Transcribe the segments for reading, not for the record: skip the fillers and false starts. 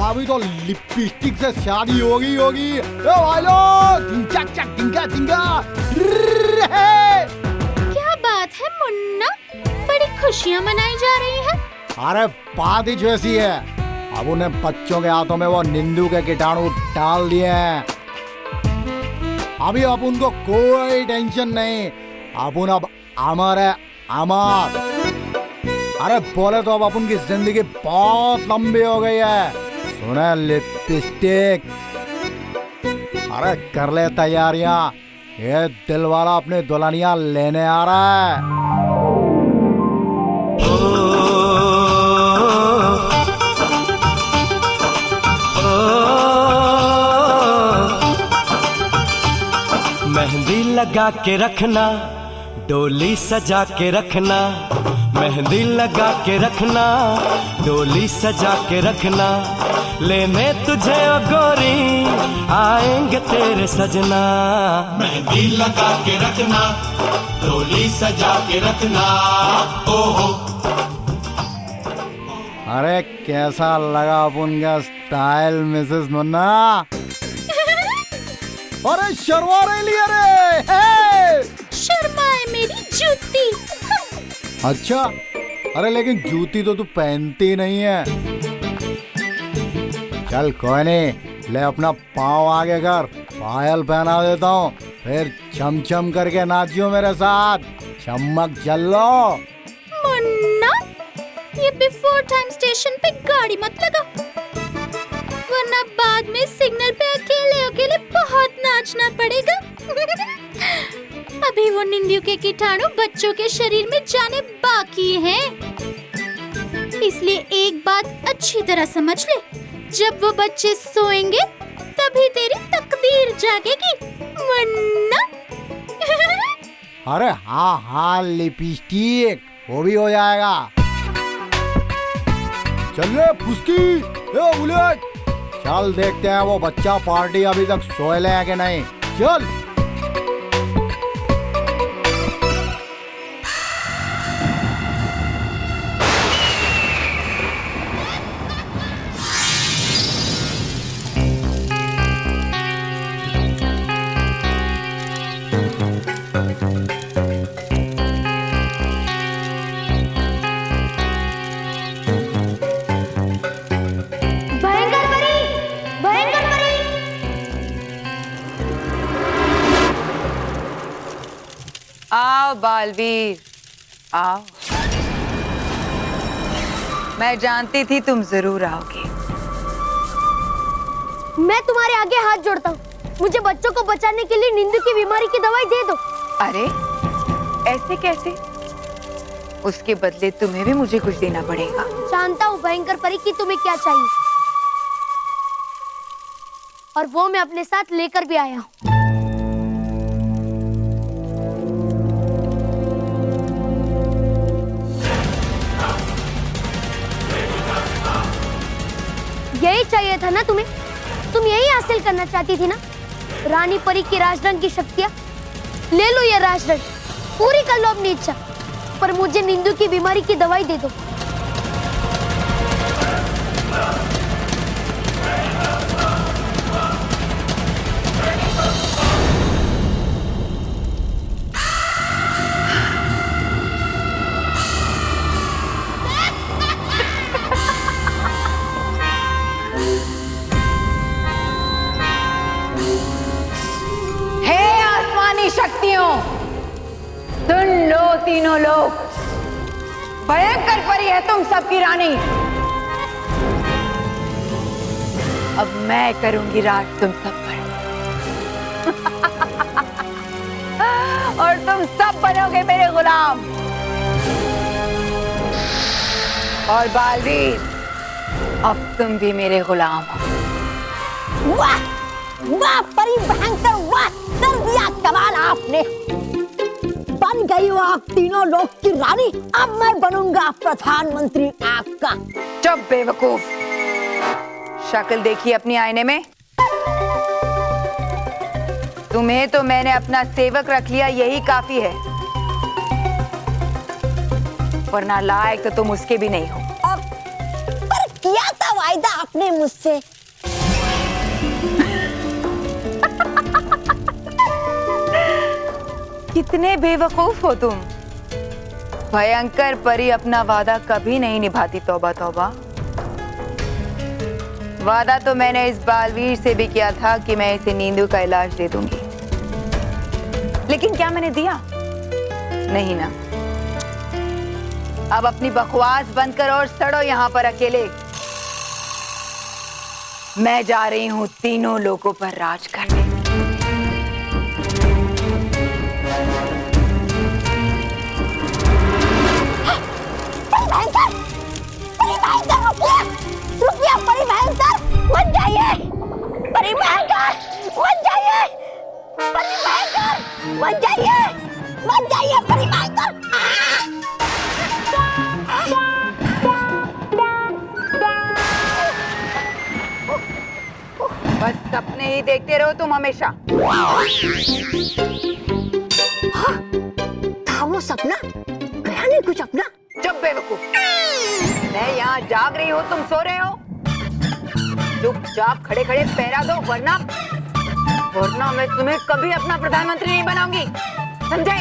अभी तो लिपस्टिक से शादी होगी ए भाई लोग, टिंका टिंका। क्या बात है मुन्ना, बड़ी खुशियाँ मनाई जा रही हैं। अरे बात ही वैसी है, अब उन्हें बच्चों के हाथों में वो नींदू के कीटाणु डाल दिए हैं। अभी अब उनको कोई टेंशन नहीं, अब अमर है अमर। अरे बोले तो अब अपन की जिंदगी बहुत लंबी हो गई है। सुने लिपस्टिक, अरे कर ले तैयारियां, ये दिल वाला अपनी दुल्हनिया लेने आ रहा है। मेहंदी लगा के रखना, डोली सजा के रखना, मेहंदी लगा के रखना, डोली सजा के रखना, लेने तुझे ओ गोरी आएंगे तेरे सजना। मेहंदी लगा के रखना, डोली सजा के रखना, ओहो। अरे कैसा लगा अपन का स्टाइल मिसेस मुन्ना? अरे शर्मा रही लिया रे, शर्माए मेरी जूती। अच्छा, अरे लेकिन जूती तो तू पहनती नहीं है। चल कोई नहीं, ले अपना पाँव आगे कर, पायल पहना देता हूँ, फिर चमचम करके नाचियो मेरे साथ, चमक चलो। मुन्ना, ये बिफोर टाइम स्टेशन पे गाड़ी मत लगा, वरना बाद में सिग्नल पे अकेले अकेले बहुत नाचना पड़ेगा। अभी वो निंदियों के कीटाणु बच्चों के शरीर में जाने बाकी हैं। इसलिए एक बात अच्छी तरह समझ ले, जब वो बच्चे सोएंगे तभी तेरी तकदीर जागेगी मुन्ना। अरे हाँ हाँ लिपस्टिक, वो भी हो जाएगा। चल रे फुसकी, ए बुलेट, चल देखते हैं वो बच्चा पार्टी अभी तक सोए है कि नहीं। चल। आओ बालवीर, आओ। मैं जानती थी तुम जरूर आओगे। मैं तुम्हारे आगे हाथ जोड़ता हूँ, मुझे बच्चों को बचाने के लिए नींद की बीमारी की दवाई दे दो। अरे ऐसे कैसे? उसके बदले तुम्हें भी मुझे कुछ देना पड़ेगा। जानता हूँ भयंकर परी कि तुम्हें क्या चाहिए, और वो मैं अपने साथ लेकर भी आया हूँ। यही चाहिए था ना तुम्हें? तुम यही हासिल करना चाहती थी ना, रानी परी की राजरंग की शक्तियाँ? ले लो ये राजरंग, पूरी कर लो अपनी इच्छा, पर मुझे नींदू की बीमारी की दवाई दे दो। शक्तियों, सुन लो तीनों लोग, भयंकर परी है तुम सबकी रानी। अब मैं करूंगी राज तुम सब पर। और तुम सब बनोगे मेरे गुलाम। और बालवीर, अब तुम भी मेरे गुलाम हो। वाह वाह परी भयंकर, वाह, कर दिया कमाल आपने। बन गई हो आप तीनों लोग की रानी, अब मैं बनूंगा प्रधानमंत्री आपका। चुप बेवकूफ, शक्ल देखी अपनी आईने में? तुम्हें तो मैंने अपना सेवक रख लिया, यही काफी है, वरना लायक तो तुम उसके भी नहीं हो। पर किया था वायदा आपने मुझसे? कितने बेवकूफ हो तुम। भयंकर परी अपना वादा कभी नहीं निभाती। तौबा तौबा। वादा तो मैंने इस बालवीर से भी किया था कि मैं इसे नींदू का इलाज दे दूंगी, लेकिन क्या मैंने दिया? नहीं ना। अब अपनी बकवास बंद करो और सड़ो यहाँ पर अकेले। मैं जा रही हूँ तीनों लोगों पर राज करने। रुकिए, परी भयंकर मत जाइए। परी भयंकर मत जाइए। परी भयंकर मत जाइए। मत जाइए परी भयंकर। बस सपने ही देखते रहो तुम हमेशा। था वो सपना? गया नहीं कुछ अपना? चुप बेवकूफ। मैं यहाँ जाग रही हूँ, तुम सो रहे हो। चुपचाप खड़े खड़े पैरा दो, वरना मैं तुम्हें कभी अपना प्रधानमंत्री नहीं बनाऊंगी, समझे?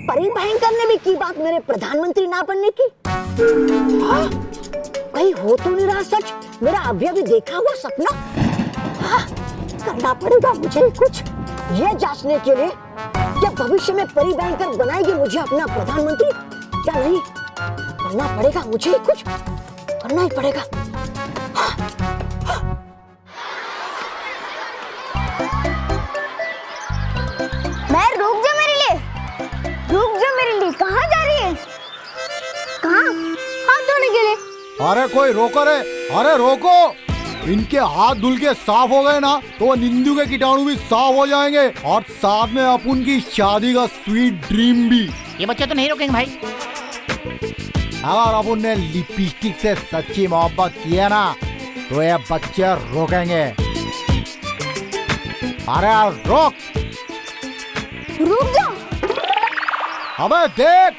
परी भयंकर ने भी की बात मेरे प्रधानमंत्री ना बनने की। हाँ? कहीं हो तो नहीं रहा सच मेरा अभी अभी देखा हुआ सपना? हाँ? करना पड़ेगा मुझे कुछ ये जांचने के लिए क्या भविष्य में परी भयंकर बनाएगी मुझे अपना प्रधानमंत्री या नहीं। करना पड़ेगा मुझे कुछ, करना ही पड़ेगा। मैं रुक जा मेरे लिए, रुक जा मेरे लिए। कहाँ जा रही है? कहाँ? हाथ धोने के लिए। अरे कोई रोको रे, अरे रोको। इनके हाथ धुल के साफ हो गए ना तो वो नींदू के कीटाणु भी साफ हो जाएंगे और साथ में अपन की शादी का स्वीट ड्रीम भी। ये बच्चे तो नहीं रोकेंगे भाई। अगर अपन ने लिपस्टिक से सच्ची मोहब्बत की है ना तो ये बच्चे रोकेंगे। अरे रोक। रुक जा। अबे देख,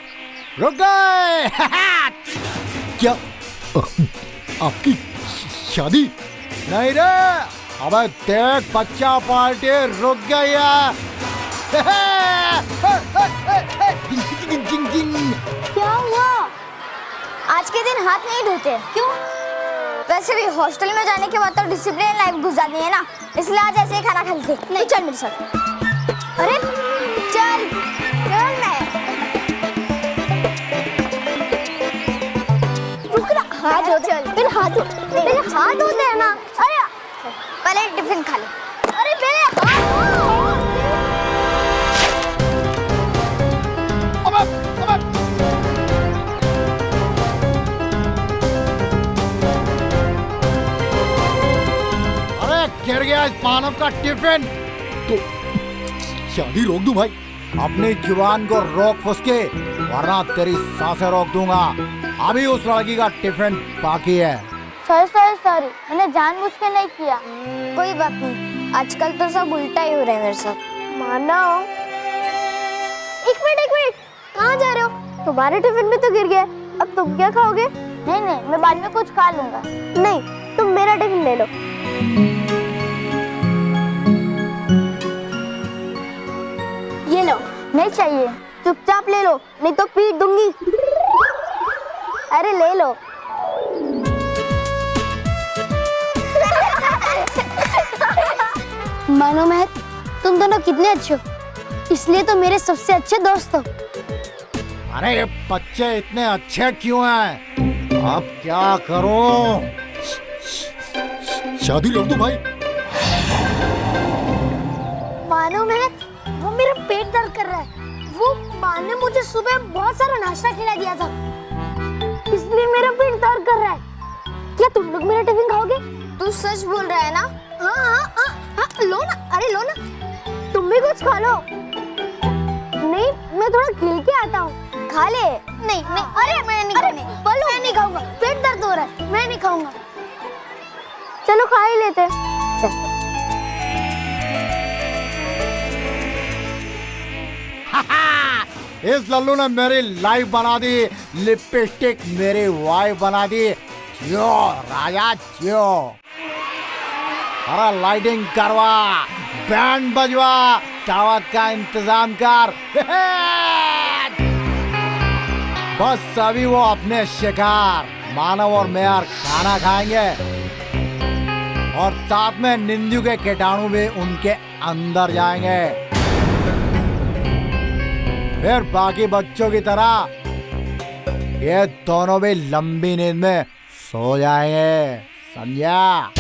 रुक गए। क्या आपकी शादी? नहीं रे, अबे देख बच्चा पार्टी रुक गई है। क्या हुआ? आज के दिन हाथ नहीं धोते क्यों? वैसे भी हॉस्टल में जाने के बाद तो डिसिप्लिन लाइफ गुजारनी है ना, इसलिए आज ऐसे ही खाना खा लेते। नहीं चल मेरे साथ। अरे चल चल। मैं रुक ना, हाथ धो। चल फिर हाथ धो। मेरे हाथ धोते हैं ना। अरे पहले टिफिन खा ले। अरे मेरे गिर गया इस मानव का टिफिन। तो शादी रोक दूं भाई? अपनी जुबान को रोक फुसके, वरना तेरी सांसें रोक दूंगा। अभी उस लड़की का टिफिन बाकी है। सॉरी, मैंने जानबूझ के नहीं किया। कोई बात नहीं, आजकल तो सब उल्टा ही हो रहा है मेरे साथ। मानो। एक मिनट, कहाँ जा रहे हो? तुम्हारे टिफिन में तो गिर गया, अब तुम क्या खाओगे? नहीं, मैं बाद में कुछ खा लूंगा। नहीं, तुम मेरा टिफिन ले लो। ये लो। नहीं चाहिए, चुपचाप ले लो, नहीं तो पीट दूंगी। अरे ले लो। मानो महक, तुम दोनों कितने अच्छे हो, इसलिए तो मेरे सबसे अच्छे दोस्त हो। अरे ये बच्चे इतने अच्छे क्यों हैं? अब क्या करूं? शादी रोक दूं भाई? मानो महक, वो मेरा पेट दर्द कर रहा है। वो माँ ने मुझे सुबह बहुत सारा नाश्ता खिला दिया था, इसलिए मेरा पेट दर्द कर रहा है। क्या तुम लोग मेरा टिफिन खाओगे? तू सच बोल रहा है ना? हाँ, लो ना। अरे लो ना, तुम भी कुछ खा लो। नहीं, मैं थोड़ा खेल के आता हूँ। खा ले। नहीं, अरे मैं नहीं खाऊंगा। मैं नहीं खाऊंगा, पेट दर्द हो रहा है, मैं नहीं खाऊंगा। चलो खा ही लेते हैं। चल। इस लल्लू ने मेरी लाइफ बना दी, लिपस्टिक मेरी वाइफ बना दी। जो राजा जो, अरे लाइटिंग करवा, बैंड बजवा, दावत का इंतजाम कर। बस अभी वो अपने शिकार मानव और मेयर खाना खाएंगे और साथ में निंदू के कीटाणु भी उनके अंदर जाएंगे। फिर बाकी बच्चों की तरह ये दोनों भी लंबी नींद में सो जाएंगे, समझा?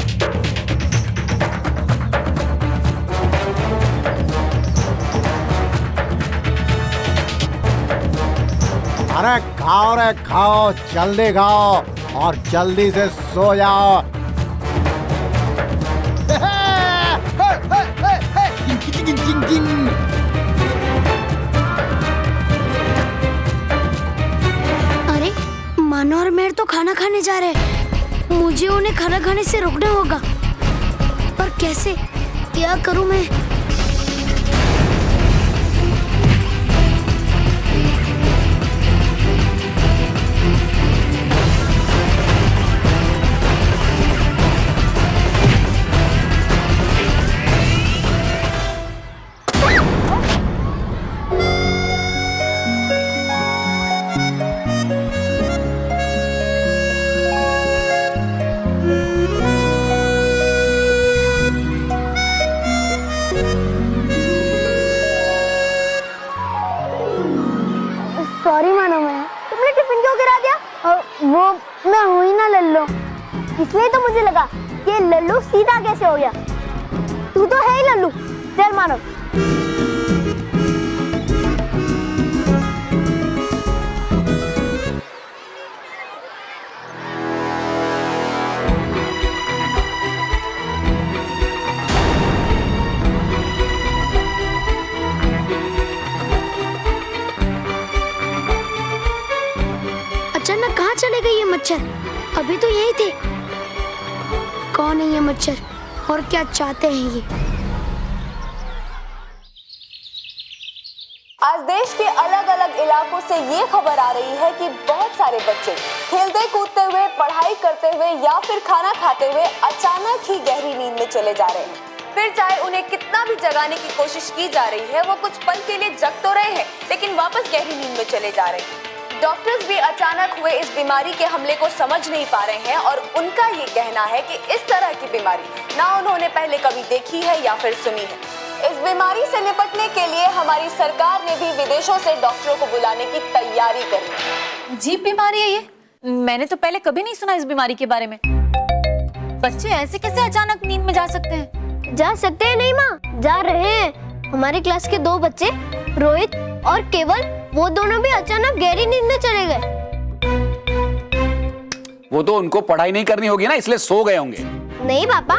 अरे खाओ रे खाओ, जल्दी खाओ और जल्दी से सो जाओ। अरे मानो और मेर तो खाना खाने जा रहे हैं। मुझे उन्हें खाना खाने से रोकना होगा, पर कैसे, क्या करूं मैं? सॉरी मानो, मैं तुमने टिफिन क्यों गिरा दिया? वो मैं हूं ही ना लल्लू, इसलिए तो मुझे लगा कि लल्लू सीधा कैसे हो गया। तू तो है ही लल्लू। चल मानो। अचानक कहाँ चले गए ये मच्छर? अभी तो यही थे। कौन है ये मच्छर और क्या चाहते हैं ये? आज देश के अलग अलग इलाकों से ये खबर आ रही है कि बहुत सारे बच्चे खेलते कूदते हुए, पढ़ाई करते हुए या फिर खाना खाते हुए अचानक ही गहरी नींद में चले जा रहे हैं। फिर चाहे उन्हें कितना भी जगाने की कोशिश की जा रही है, वो कुछ पल के लिए जग तो रहे हैं लेकिन वापस गहरी नींद में चले जा रहे हैं। डॉक्टर्स भी अचानक हुए इस बीमारी के हमले को समझ नहीं पा रहे हैं और उनका ये कहना है कि इस तरह की बीमारी ना उन्होंने पहले कभी देखी है या फिर सुनी है। इस बीमारी से निपटने के लिए हमारी सरकार ने भी विदेशों से डॉक्टरों को बुलाने की तैयारी करी है। अजीब बीमारी है ये, मैंने तो पहले कभी नहीं सुना इस बीमारी के बारे में। बच्चे ऐसे कैसे अचानक नींद में जा सकते हैं? जा सकते हैं नहीं माँ, जा रहे हैं। हमारे क्लास के 2 बच्चे, रोहित और केवल, वो दोनों भी अचानक गहरी नींद में चले गए। वो तो उनको पढ़ाई नहीं करनी होगी ना, इसलिए सो गए होंगे। नहीं पापा,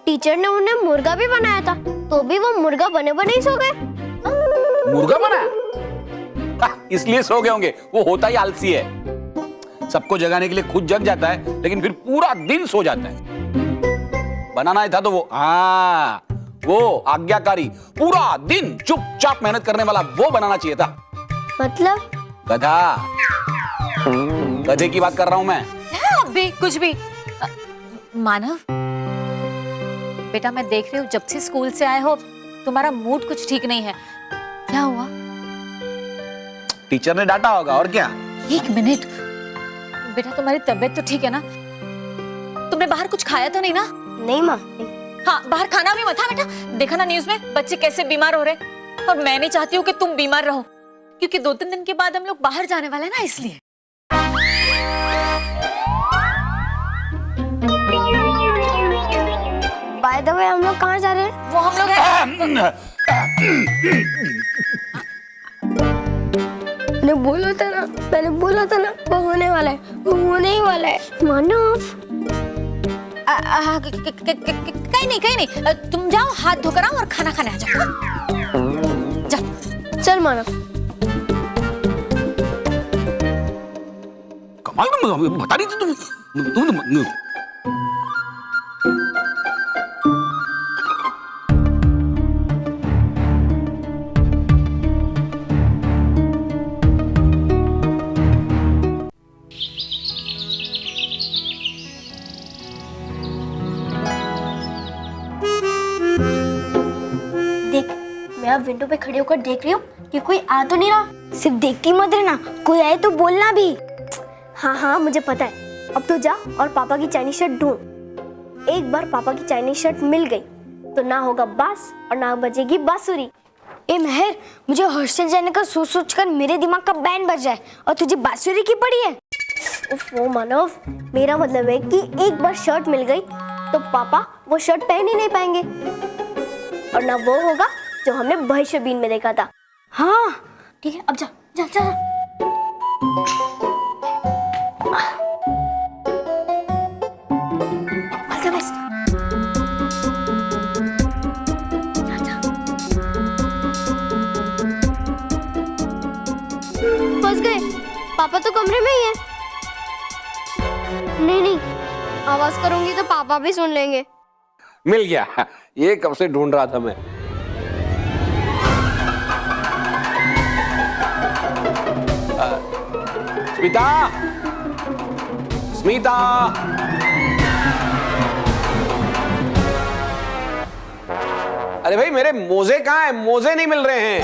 टीचर ने उन्हें मुर्गा भी बनाया था, तो भी वो मुर्गा बने बने ही सो गए। मुर्गा बनाया? इसलिए सो गए होंगे। वो होता ही आलसी है, सबको जगाने के लिए खुद जग जाता है लेकिन फिर पूरा दिन सो जाता है। बनाना था तो वो आज्ञाकारी, पूरा दिन चुपचाप मेहनत करने वाला वो बनाना चाहिए था। मतलब? गधा, गधे की बात कर रहा हूं मैं। अभी कुछ भी। मानव बेटा, मैं देख रही हूँ जब से स्कूल से आए हो तुम्हारा मूड कुछ ठीक नहीं है। क्या हुआ? टीचर ने डांटा होगा और क्या। 1 मिनट बेटा, तुम्हारी तबीयत तो ठीक है ना? तुमने बाहर कुछ खाया तो नहीं ना? नहीं माँ। हाँ, बाहर खाना भी मत। हाँ बेटा, देखा ना न्यूज़ में बच्चे कैसे बीमार हो रहे, और मैं नहीं चाहती हूँ कि तुम बीमार रहो, क्योंकि 2-3 दिन के बाद हम लोग बाहर जाने वाले हैं ना, इसलिए। बाय द वे, हम लोग कहाँ जा रहे हैं? वो हम लोग मैंने बोला था ना, वो होने वाला है, वो होने ही वाला है। मानव, कहीं नहीं, तुम जाओ, हाथ धोकर आओ और खाना खाने आ जाओ। जा। चल मानव। कमाल, बता रही थी तुम। विंडो पे खड़े होकर देख रही हूँ कि कोई आ तो नहीं रहा। सिर्फ देखती मत रहना, कोई आए तो बोलना भी। हाँ हाँ मुझे पता है। अब तो जा और पापा की चाइनीज शर्ट ढूंढ। एक बार पापा की चाइनीज शर्ट मिल गई तो ना होगा बास और ना बजेगी बांसुरी। ए मेहर, मुझे हॉस्टल जाने का सोच सोच कर मेरे दिमाग का बैंड बज जाए और तुझे बांसुरी की पड़ी है। ओ मानव, मेरा मतलब है कि एक बार शर्ट मिल गई तो पापा वो शर्ट पहन ही नहीं पाएंगे और ना वो होगा जो हमने भविष्यबीन में देखा था। हाँ ठीक है, अब जा जा जा, जा। All the best. जा, जा। फंस गए, पापा तो कमरे में ही है। नहीं नहीं, आवाज करूंगी तो पापा भी सुन लेंगे। मिल गया, ये कब से ढूंढ रहा था मैं। स्मिता, स्मिता, अरे भाई मेरे मोजे कहाँ हैं? मोजे नहीं मिल रहे हैं।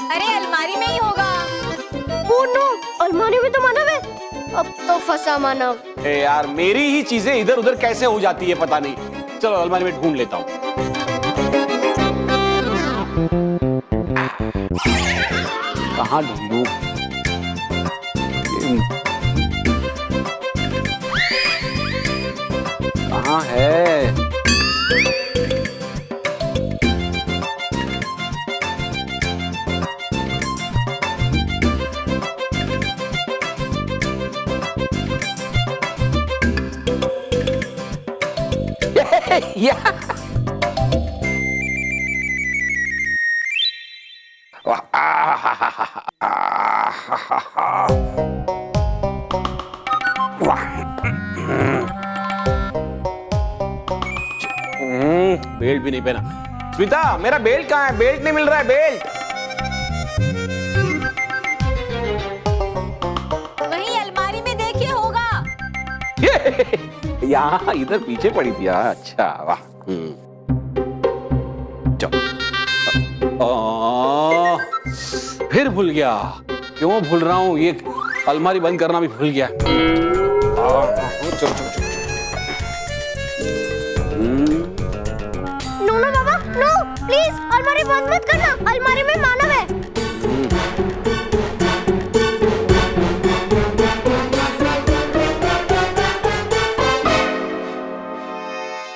अरे अलमारी में ही होगा। ओह नो, अलमारी में तो मानव है। अब तो फंसा मानव। ए यार, मेरी ही चीजें इधर उधर कैसे हो जाती है पता नहीं। चलो अलमारी में ढूंढ लेता हूँ। कहाँ ढूंढूं? कहाँ है? या बेल्ट भी नहीं पहना। स्मिता, मेरा बेल्ट कहाँ है? बेल्ट नहीं मिल रहा है। बेल्ट वही अलमारी में देखिए होगा। यहाँ इधर पीछे पड़ी थी। अच्छा वाह। चलो, फिर भूल गया। क्यों भूल रहा हूँ? ये अलमारी बंद करना भी भूल गया। चलो चलो चलो। नो नो बाबा, नो प्लीज, अलमारी बंद मत करना। अलमारी में मानव